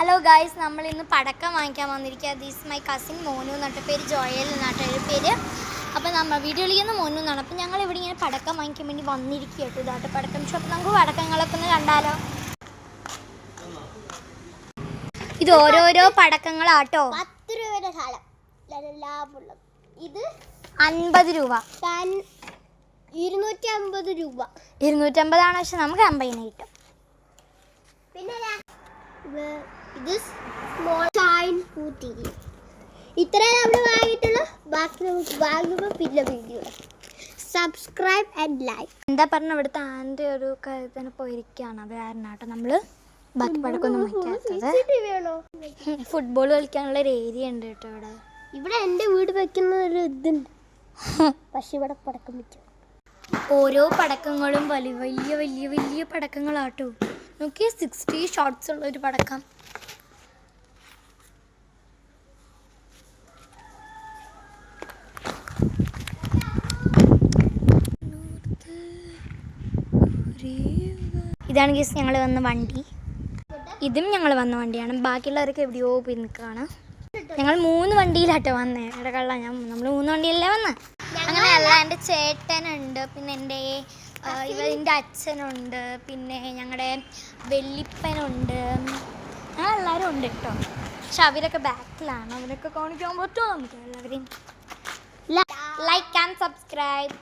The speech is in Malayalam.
ഹലോ ഗൈസ്, നമ്മൾ ഇന്ന് പടക്കം വാങ്ങിക്കാൻ വന്നിരിക്കുക. ദിസ് മൈ കസിൻ മോനു എന്നിട്ട് പേര് ജോയൽ എന്നാട്ട് പേര്. അപ്പോൾ നമ്മൾ വീഡിയോ വിളിക്കുന്ന മോനു എന്നാണ്. അപ്പോൾ ഞങ്ങൾ ഇവിടെ ഇങ്ങനെ പടക്കം വാങ്ങിക്കാൻ വേണ്ടി വന്നിരിക്കുക കേട്ടോ. ഇതായിട്ട് പടക്കം ഷോപ്പ്. നമുക്ക് പടക്കങ്ങളൊക്കെ ഒന്ന് കണ്ടാലോ. ഇത് ഓരോരോ പടക്കങ്ങളാട്ടോ. 10 രൂപയുടെ സാധനം ലാഭമുള്ളത്. ഇത് 50 രൂപ, 250 രൂപ. 250 ആണ്, പക്ഷെ നമുക്ക് 50 കിട്ടും. പിന്നെ ഇത് സ്മോൾ ഷൈൻ പൂത്തിരി. ഇത്രയും നമ്മൾ വാങ്ങിയിട്ടുള്ള. ബാക്കി നമുക്ക് വാങ്ങുമ്പോൾ പിന്നെ വീഡിയോ. Subscribe and like. എന്താ പറഞ്ഞ ഇവിടുത്തെ ആൻ്റെ ഒരു കാര്യത്തിന് പോയിരിക്കുകയാണ്. അത് കാരണമാട്ടോ നമ്മൾ ബാക്കി പടക്കമൊന്നും വയ്ക്കാത്തത്. ഫുട്ബോൾ കളിക്കാനുള്ള ഒരു ഏരിയ ഉണ്ട് കേട്ടോ ഇവിടെ. ഇവിടെ എൻ്റെ വീട് വെക്കുന്ന ഒരു ഇതുണ്ട്, പക്ഷെ ഇവിടെ പടക്കം വയ്ക്കും. ഓരോ പടക്കങ്ങളും വലിയ വലിയ വലിയ വലിയ പടക്കങ്ങളാട്ടോ. നോക്കി, 60 ഷോട്ട്സ് ഉള്ള ഒരു പടക്കം. ഇതാണ് ഗീസ് ഞങ്ങൾ വന്ന വണ്ടി. ഇതും ഞങ്ങൾ വന്ന വണ്ടിയാണ്. ബാക്കിയുള്ളവരൊക്കെ എവിടെയോ പോയി നിൽക്കുകയാണ്. ഞങ്ങൾ 3 വണ്ടിയിലാട്ടോ വന്നേ. ഇടകള്ള നമ്മൾ 3 വണ്ടിയല്ലേ വന്ന്. അങ്ങനെയല്ല, എൻ്റെ ചേട്ടനുണ്ട്, പിന്നെ എൻ്റെ അച്ഛനുണ്ട്, പിന്നെ ഞങ്ങളുടെ വെല്ലിപ്പനുണ്ട്. ഞങ്ങളെല്ലാവരും ഉണ്ട് കേട്ടോ. പക്ഷെ അവരൊക്കെ ബാക്കിലാണ്. അവരൊക്കെ കാണിക്കാൻ പറ്റുമോ നമുക്ക് എല്ലാവരെയും. Like and subscribe.